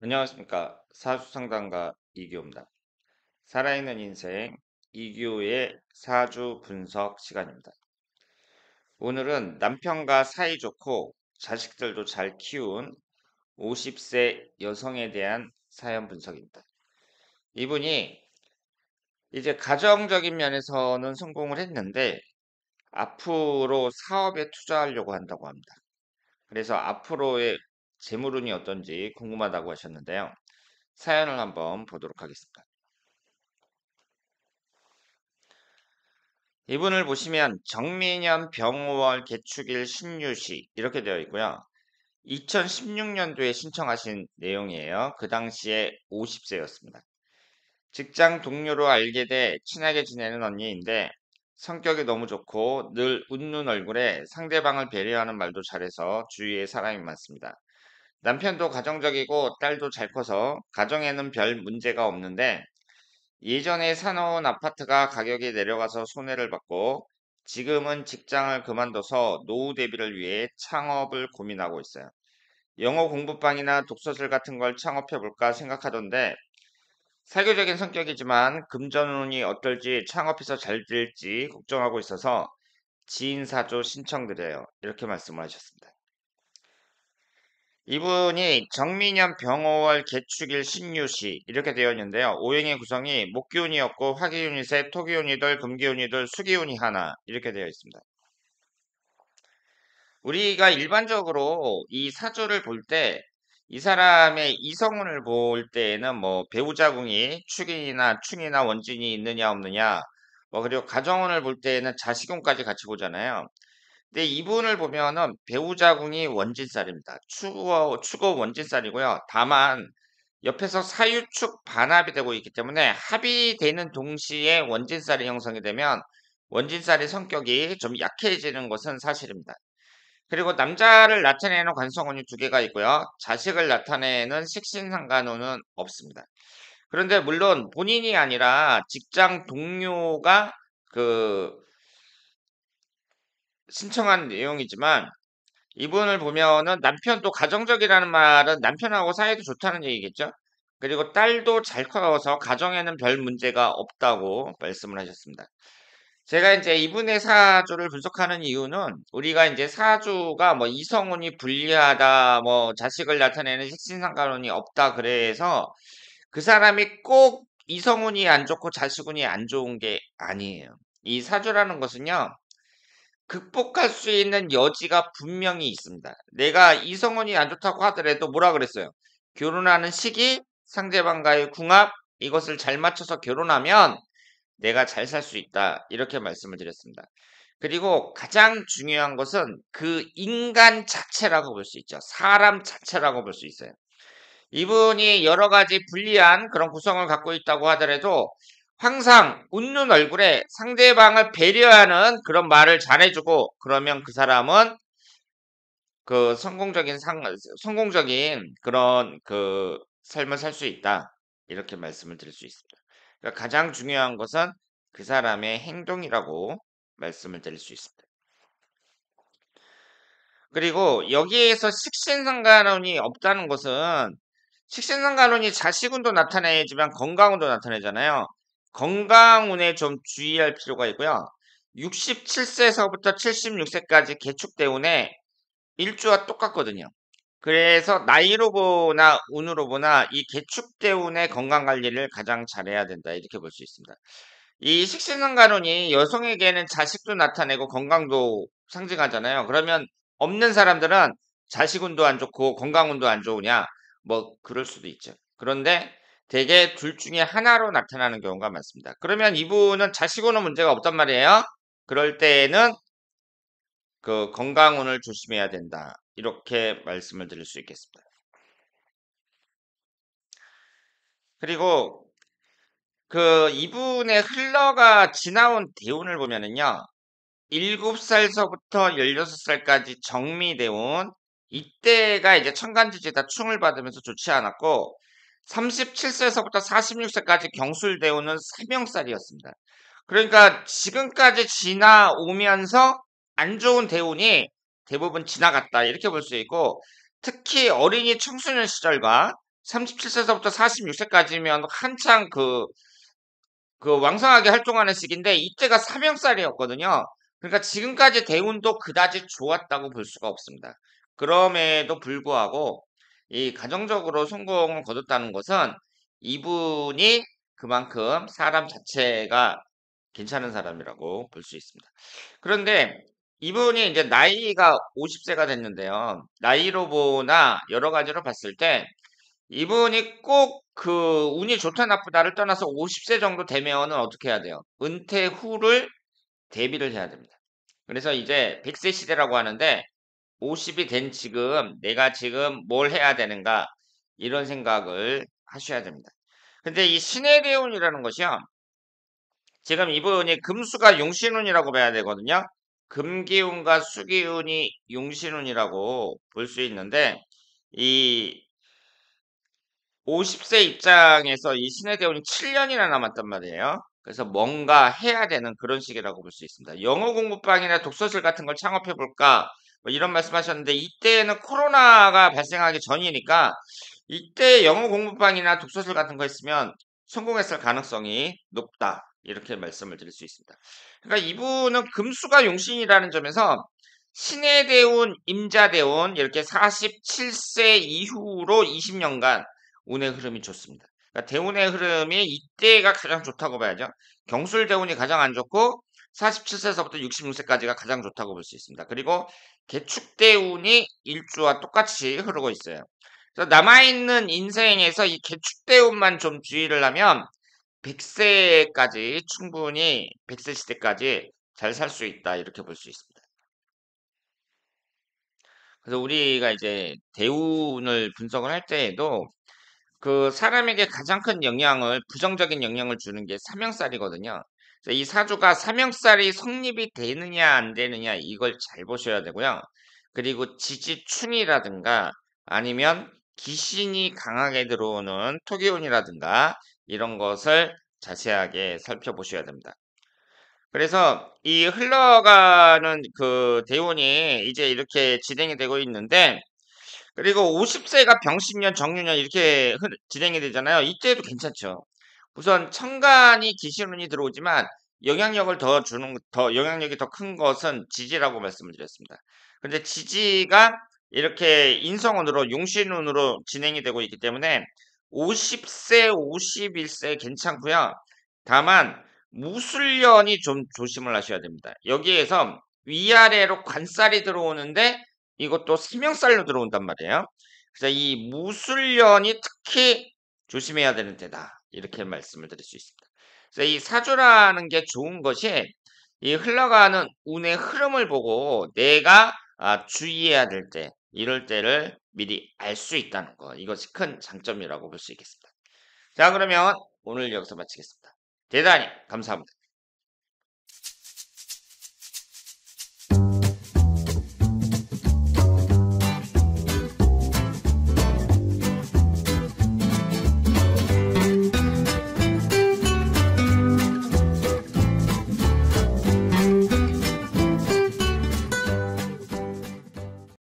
안녕하십니까. 사주상담가 이규호입니다. 살아있는 인생 이규호의 사주 분석 시간입니다. 오늘은 남편과 사이좋고 자식들도 잘 키운 50세 여성에 대한 사연 분석입니다. 이분이 이제 가정적인 면에서는 성공을 했는데 앞으로 사업에 투자하려고 한다고 합니다. 그래서 앞으로의 재물운이 어떤지 궁금하다고 하셨는데요. 사연을 한번 보도록 하겠습니다. 이분을 보시면 정민년 병오월 개축일 신유시 이렇게 되어 있고요. 2016년도에 신청하신 내용이에요. 그 당시에 50세였습니다. 직장 동료로 알게 돼 친하게 지내는 언니인데 성격이 너무 좋고 늘 웃는 얼굴에 상대방을 배려하는 말도 잘해서 주위에 사람이 많습니다. 남편도 가정적이고 딸도 잘 커서 가정에는 별 문제가 없는데 예전에 사놓은 아파트가 가격이 내려가서 손해를 받고 지금은 직장을 그만둬서 노후 대비를 위해 창업을 고민하고 있어요. 영어 공부방이나 독서실 같은 걸 창업해 볼까 생각하던데 사교적인 성격이지만 금전운이 어떨지 창업해서 잘 될지 걱정하고 있어서 지인 사조 신청드려요. 이렇게 말씀을 하셨습니다. 이분이 정민년 병오월 개축일 신유시 이렇게 되어 있는데요. 오행의 구성이 목기운이었고 화기운이 셋, 토기운이 둘, 금기운이 둘, 수기운이 하나 이렇게 되어 있습니다. 우리가 일반적으로 이 사주를 볼 때 이 사람의 이성운을 볼 때에는 뭐 배우자궁이 축이나 원진이 있느냐 없느냐 뭐 그리고 가정운을 볼 때에는 자식운까지 같이 보잖아요. 근데 이분을 보면은 배우자궁이 원진살입니다. 축어 원진살이고요. 다만 옆에서 사유축 반합이 되고 있기 때문에 합이 되는 동시에 원진살이 형성이 되면 원진살의 성격이 좀 약해지는 것은 사실입니다. 그리고 남자를 나타내는 관성운이 두 개가 있고요. 자식을 나타내는 식신상간운은 없습니다. 그런데 물론 본인이 아니라 직장 동료가 그 신청한 내용이지만 이분을 보면은 남편도 가정적이라는 말은 남편하고 사이도 좋다는 얘기겠죠. 그리고 딸도 잘 커서 가정에는 별 문제가 없다고 말씀을 하셨습니다. 제가 이제 이분의 사주를 분석하는 이유는 우리가 이제 사주가 뭐 이성운이 불리하다, 뭐 자식을 나타내는 식신상관운이 없다 그래서 그 사람이 꼭 이성운이 안 좋고 자식운이 안 좋은 게 아니에요. 이 사주라는 것은요. 극복할 수 있는 여지가 분명히 있습니다. 내가 이성운이 안 좋다고 하더라도 뭐라 그랬어요? 결혼하는 시기, 상대방과의 궁합, 이것을 잘 맞춰서 결혼하면 내가 잘 살 수 있다. 이렇게 말씀을 드렸습니다. 그리고 가장 중요한 것은 그 인간 자체라고 볼 수 있죠. 사람 자체라고 볼 수 있어요. 이분이 여러 가지 불리한 그런 구성을 갖고 있다고 하더라도 항상 웃는 얼굴에 상대방을 배려하는 그런 말을 잘해주고 그러면 그 사람은 그 성공적인 그런 그 삶을 살 수 있다. 이렇게 말씀을 드릴 수 있습니다. 그러니까 가장 중요한 것은 그 사람의 행동이라고 말씀을 드릴 수 있습니다. 그리고 여기에서 식신상관운이 없다는 것은 식신상관운이 자식운도 나타내지만 건강운도 나타내잖아요. 건강운에 좀 주의할 필요가 있고요. 67세서부터 76세까지 개축대운에 일주와 똑같거든요. 그래서 나이로 보나 운으로 보나 이 개축대운의 건강관리를 가장 잘해야 된다 이렇게 볼 수 있습니다. 이 식신상관운이 여성에게는 자식도 나타내고 건강도 상징하잖아요. 그러면 없는 사람들은 자식운도 안 좋고 건강운도 안 좋으냐? 뭐 그럴 수도 있죠. 그런데 대개 둘 중에 하나로 나타나는 경우가 많습니다. 그러면 이분은 자식운은 문제가 없단 말이에요. 그럴 때에는 그 건강운을 조심해야 된다. 이렇게 말씀을 드릴 수 있겠습니다. 그리고 그 이분의 흘러가 지나온 대운을 보면은요. 7살서부터 16살까지 정미대운 이때가 이제 천간지지다 충을 받으면서 좋지 않았고 37세서부터 46세까지 경술대운은 사명살이었습니다. 그러니까 지금까지 지나오면서 안 좋은 대운이 대부분 지나갔다 이렇게 볼 수 있고 특히 어린이 청소년 시절과 37세서부터 46세까지면 한창 그 왕성하게 활동하는 시기인데 이때가 사명살이었거든요. 그러니까 지금까지 대운도 그다지 좋았다고 볼 수가 없습니다. 그럼에도 불구하고 이 가정적으로 성공을 거뒀다는 것은 이분이 그만큼 사람 자체가 괜찮은 사람이라고 볼 수 있습니다. 그런데 이분이 이제 나이가 50세가 됐는데요. 나이로 보나 여러 가지로 봤을 때 이분이 꼭 그 운이 좋다 나쁘다를 떠나서 50세 정도 되면은 어떻게 해야 돼요? 은퇴 후를 대비를 해야 됩니다. 그래서 이제 100세 시대라고 하는데 50이 된 지금 내가 지금 뭘 해야 되는가 이런 생각을 하셔야 됩니다. 근데 이 신의 대운이라는 것이요. 지금 이분이 금수가 용신운이라고 봐야 되거든요. 금기운과 수기운이 용신운이라고 볼 수 있는데 이 50세 입장에서 이 신의 대운이 7년이나 남았단 말이에요. 그래서 뭔가 해야 되는 그런 시기라고 볼 수 있습니다. 영어 공부방이나 독서실 같은 걸 창업해 볼까? 뭐 이런 말씀하셨는데 이때는 코로나가 발생하기 전이니까 이때 영어 공부방이나 독서실 같은 거 있으면 성공했을 가능성이 높다. 이렇게 말씀을 드릴 수 있습니다. 그러니까 이분은 금수가 용신이라는 점에서 신의 대운, 임자 대운 이렇게 47세 이후로 20년간 운의 흐름이 좋습니다. 그러니까 대운의 흐름이 이때가 가장 좋다고 봐야죠. 경술 대운이 가장 안 좋고 47세서부터 66세까지가 가장 좋다고 볼 수 있습니다. 그리고 개축 대운이 일주와 똑같이 흐르고 있어요. 그래서 남아있는 인생에서 이 개축 대운만 좀 주의를 하면 100세까지 충분히 100세 시대까지 잘 살 수 있다 이렇게 볼 수 있습니다. 그래서 우리가 이제 대운을 분석을 할 때에도 그 사람에게 가장 큰 영향을 부정적인 영향을 주는 게 사명살이거든요. 그래서 이 사주가 사명살이 성립이 되느냐 안 되느냐 이걸 잘 보셔야 되고요. 그리고 지지춘이라든가 아니면 기신이 강하게 들어오는 토기운이라든가 이런 것을 자세하게 살펴보셔야 됩니다. 그래서 이 흘러가는 그 대운이 이제 이렇게 진행이 되고 있는데 그리고 50세가 병신년, 정유년 이렇게 진행이 되잖아요. 이때도 괜찮죠. 우선 천간이 기신운이 들어오지만 영향력을 더 주는 더 영향력이 더 큰 것은 지지라고 말씀을 드렸습니다. 근데 지지가 이렇게 인성운으로 용신운으로 진행이 되고 있기 때문에 50세, 51세 괜찮고요. 다만 무술년이 좀 조심을 하셔야 됩니다. 여기에서 위아래로 관살이 들어오는데 이것도 삼형살로 들어온단 말이에요. 그래서 이 무술년이 특히 조심해야 되는 때다. 이렇게 말씀을 드릴 수 있습니다. 그래서 이 사주라는 게 좋은 것이 이 흘러가는 운의 흐름을 보고 내가 주의해야 될 때, 이럴 때를 미리 알 수 있다는 거. 이것이 큰 장점이라고 볼 수 있겠습니다. 자, 그러면 오늘 여기서 마치겠습니다. 대단히 감사합니다.